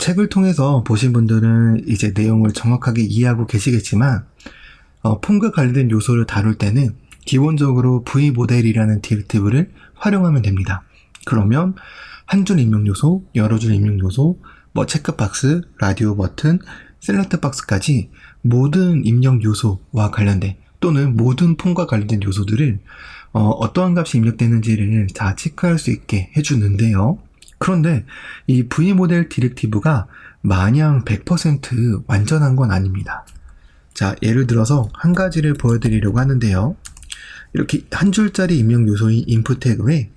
책을 통해서 보신 분들은 이제 내용을 정확하게 이해하고 계시겠지만, 폼과 관련된 요소를 다룰 때는 기본적으로 V모델이라는 디렉티브를 활용하면 됩니다. 그러면 한 줄 입력 요소, 여러 줄 입력 요소, 체크박스, 라디오 버튼, 셀렉트 박스까지 모든 입력 요소와 관련된 또는 모든 폼과 관련된 요소들을 어떠한 값이 입력되는지를 다 체크할 수 있게 해주는데요. 그런데 이 V모델 디렉티브가 마냥 100% 완전한 건 아닙니다. 자, 예를 들어서 한 가지를 보여드리려고 하는데요. 이렇게 한 줄짜리 입력 요소인 input 태그에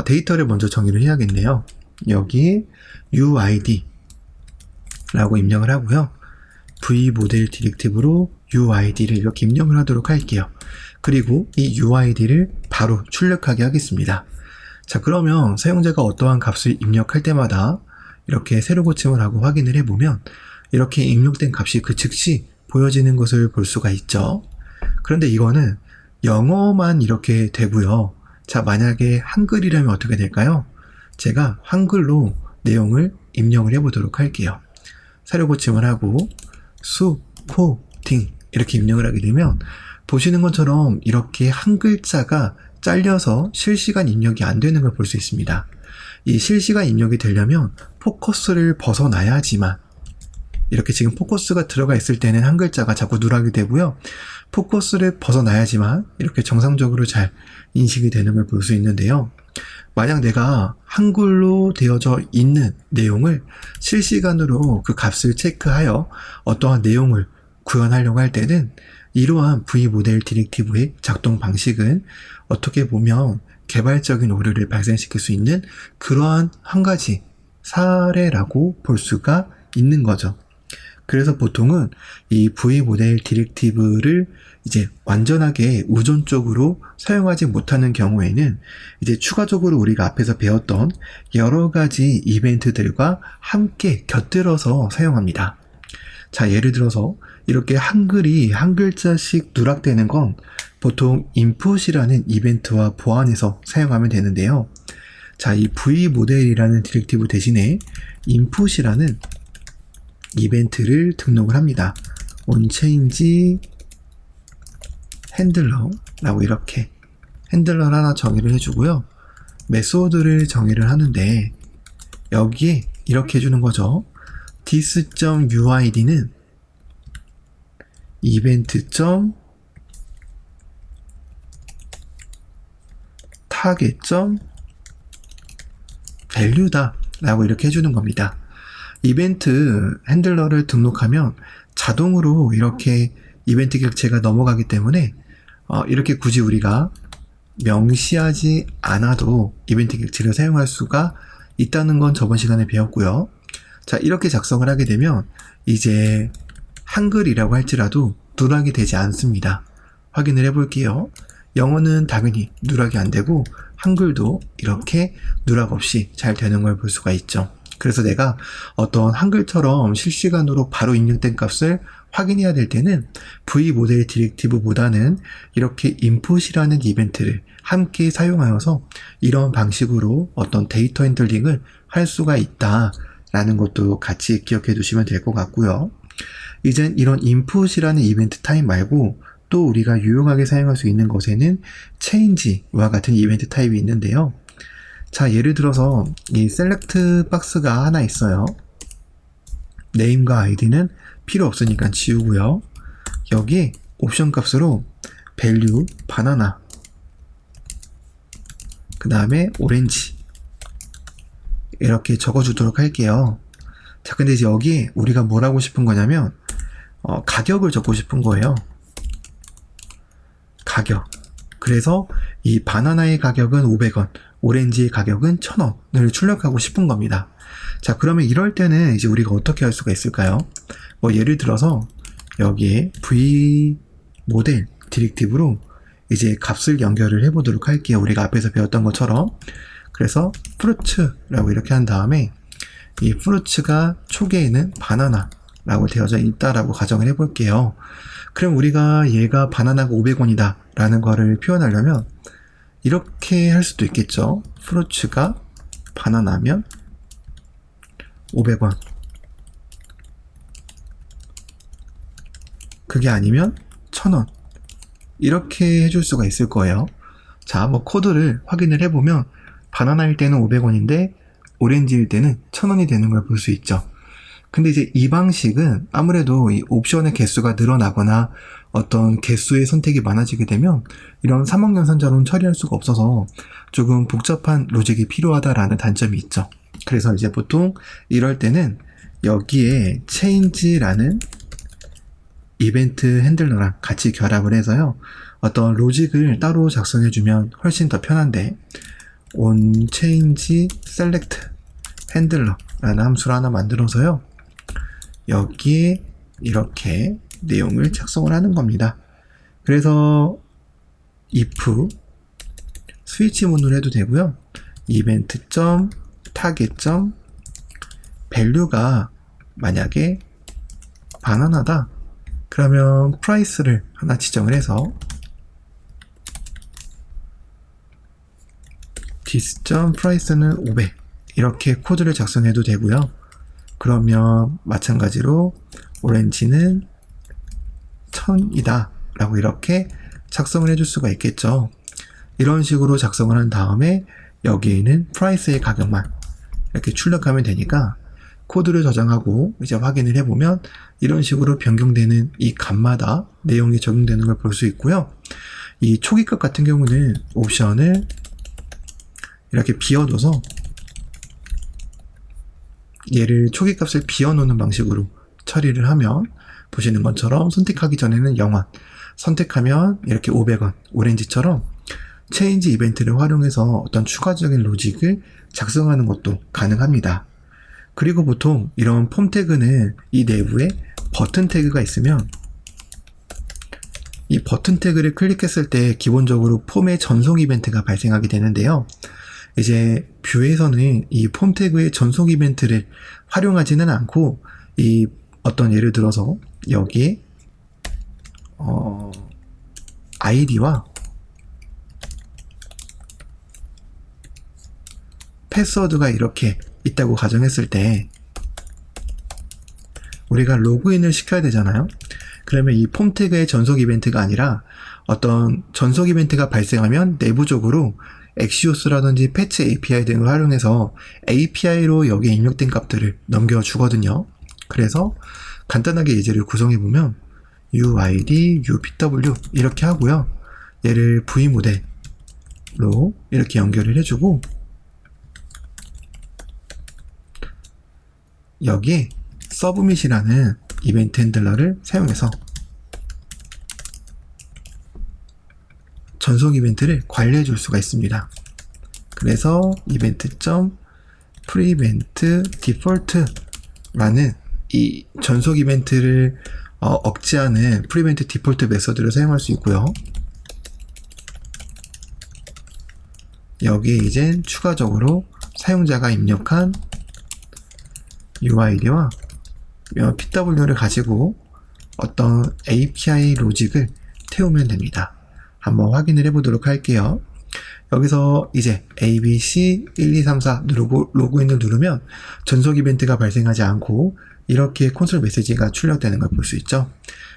데이터를 먼저 정의를 해야겠네요. 여기에 UID 라고 입력을 하고요. V모델 디렉티브로 UID를 이렇게 입력을 하도록 할게요. 그리고 이 UID를 바로 출력하게 하겠습니다. 자, 그러면 사용자가 어떠한 값을 입력할 때마다 이렇게 세로 고침을 하고 확인을 해보면 이렇게 입력된 값이 그 즉시 보여지는 것을 볼 수가 있죠. 그런데 이거는 영어만 이렇게 되고요. 자, 만약에 한글이라면 어떻게 될까요? 제가 한글로 내용을 입력을 해보도록 할게요. 사료 고침을 하고 수코팅 이렇게 입력을 하게 되면 보시는 것처럼 이렇게 한 글자가 잘려서 실시간 입력이 안 되는 걸 볼 수 있습니다. 이 실시간 입력이 되려면 포커스를 벗어나야지만, 이렇게 지금 포커스가 들어가 있을 때는 한 글자가 자꾸 누락이 되고요. 포커스를 벗어나야지만 이렇게 정상적으로 잘 인식이 되는 걸 볼 수 있는데요. 만약 내가 한글로 되어져 있는 내용을 실시간으로 그 값을 체크하여 어떠한 내용을 구현하려고 할 때는 이러한 V모델 디렉티브의 작동 방식은 어떻게 보면 개발적인 오류를 발생시킬 수 있는 그러한 한 가지 사례라고 볼 수가 있는 거죠. 그래서 보통은 이 V모델 디렉티브를 이제 완전하게 우존적으로 사용하지 못하는 경우에는 이제 추가적으로 우리가 앞에서 배웠던 여러 가지 이벤트들과 함께 곁들여서 사용합니다. 자, 예를 들어서 이렇게 한글이 한 글자씩 누락되는 건 보통 input이라는 이벤트와 보완해서 사용하면 되는데요. 자, 이 V모델이라는 디렉티브 대신에 input이라는 이벤트를 등록을 합니다. onChange 핸들러라고 이렇게 핸들러를 하나 정의를 해주고요. 메소드를 정의를 하는데 여기에 이렇게 해주는 거죠. this.uid는 event.target.value다 라고 이렇게 해주는 겁니다. 이벤트 핸들러를 등록하면 자동으로 이렇게 이벤트 객체가 넘어가기 때문에 이렇게 굳이 우리가 명시하지 않아도 이벤트 객체를 사용할 수가 있다는 건 저번 시간에 배웠고요. 자, 이렇게 작성을 하게 되면 이제 한글이라고 할지라도 누락이 되지 않습니다. 확인을 해볼게요. 영어는 당연히 누락이 안 되고 한글도 이렇게 누락 없이 잘 되는 걸 볼 수가 있죠. 그래서 내가 어떤 한글처럼 실시간으로 바로 입력된 값을 확인해야 될 때는 V모델 디렉티브보다는 이렇게 input이라는 이벤트를 함께 사용하여서 이런 방식으로 어떤 데이터 핸들링을 할 수가 있다라는 것도 같이 기억해 두시면 될 것 같고요. 이젠 이런 input이라는 이벤트 타입 말고 또 우리가 유용하게 사용할 수 있는 것에는 change와 같은 이벤트 타입이 있는데요. 자, 예를 들어서 이 셀렉트 박스가 하나 있어요. 네임과 아이디는 필요 없으니까 지우고요. 여기 옵션 값으로 value 바나나, 그 다음에 오렌지 이렇게 적어주도록 할게요. 자, 근데 이제 여기에 우리가 뭘 하고 싶은 거냐면 가격을 적고 싶은 거예요. 가격. 그래서 이 바나나의 가격은 500원, 오렌지의 가격은 1000원을 출력하고 싶은 겁니다. 자, 그러면 이럴 때는 이제 우리가 어떻게 할 수가 있을까요? 예를 들어서 여기에 V모델 디렉티브로 이제 값을 연결을 해보도록 할게요. 우리가 앞에서 배웠던 것처럼. 그래서 fruit라고 이렇게 한 다음에 이 fruit가 초기에는 바나나라고 되어져 있다라고 가정을 해볼게요. 그럼 우리가 얘가 바나나가 500원이다 라는 거를 표현하려면 이렇게 할 수도 있겠죠. fruit가 바나나면 500원. 그게 아니면 1000원. 이렇게 해줄 수가 있을 거예요. 자, 뭐 코드를 확인을 해보면 바나나일 때는 500원인데 오렌지일 때는 1000원이 되는 걸 볼 수 있죠. 근데 이제 이 방식은 아무래도 이 옵션의 개수가 늘어나거나 어떤 개수의 선택이 많아지게 되면 이런 3억 연산자로는 처리할 수가 없어서 조금 복잡한 로직이 필요하다라는 단점이 있죠. 그래서 이제 보통 이럴 때는 여기에 change라는 이벤트 핸들러랑 같이 결합을 해서요. 어떤 로직을 따로 작성해주면 훨씬 더 편한데 on change select handler라는 함수를 하나 만들어서요. 여기에 이렇게 내용을 작성을 하는 겁니다. 그래서 if 스위치 문으로 해도 되고요. event.target.value가 만약에 바나나다. 그러면 price를 하나 지정을 해서 this.price는 500 이렇게 코드를 작성해도 되고요. 그러면 마찬가지로 오렌지는 1000이다 라고 이렇게 작성을 해줄 수가 있겠죠. 이런 식으로 작성을 한 다음에 여기에는 프라이스의 가격만 이렇게 출력하면 되니까 코드를 저장하고 이제 확인을 해보면 이런 식으로 변경되는 이 값마다 내용이 적용되는 걸 볼 수 있고요. 이 초기값 같은 경우는 옵션을 이렇게 비워둬서 얘를 초기값을 비워놓는 방식으로 처리를 하면 보시는 것처럼 선택하기 전에는 0원, 선택하면 이렇게 500원, 오렌지처럼 체인지 이벤트를 활용해서 어떤 추가적인 로직을 작성하는 것도 가능합니다. 그리고 보통 이런 폼 태그는 이 내부에 버튼 태그가 있으면 이 버튼 태그를 클릭했을 때 기본적으로 폼의 전송 이벤트가 발생하게 되는데요. 이제 뷰에서는 이 폼 태그의 전송 이벤트를 활용하지는 않고 이 어떤 예를 들어서 여기에 아이디와 패스워드가 이렇게 있다고 가정했을 때 우리가 로그인을 시켜야 되잖아요. 그러면 이 폼 태그의 전속 이벤트가 아니라 어떤 전속 이벤트가 발생하면 내부적으로 엑시오스라든지 패치 API 등을 활용해서 API로 여기에 입력된 값들을 넘겨주거든요. 그래서 간단하게 예제를 구성해보면 UID, UPW 이렇게 하고요. 얘를 V모델로 이렇게 연결을 해주고 여기에 서브밋이라는 이벤트 핸들러를 사용해서 전속 이벤트를 관리해 줄 수가 있습니다. 그래서 event.prevent_default라는 이 전속 이벤트를 억제하는 prevent default 메서드를 사용할 수 있고요. 여기에 이제 추가적으로 사용자가 입력한 UID와 PW를 가지고 어떤 API 로직을 태우면 됩니다. 한번 확인을 해보도록 할게요. 여기서 이제 ABC 1234 누르고 로그인을 누르면 전속 이벤트가 발생하지 않고 이렇게 콘솔 메시지가 출력되는 걸 볼 수 있죠.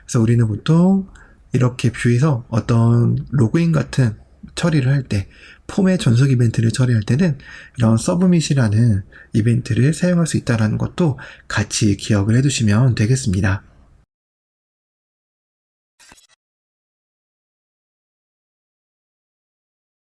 그래서 우리는 보통 이렇게 뷰에서 어떤 로그인 같은 처리를 할 때 폼의 전속 이벤트를 처리할 때는 이런 서브밋이라는 이벤트를 사용할 수 있다는 것도 같이 기억을 해두시면 되겠습니다.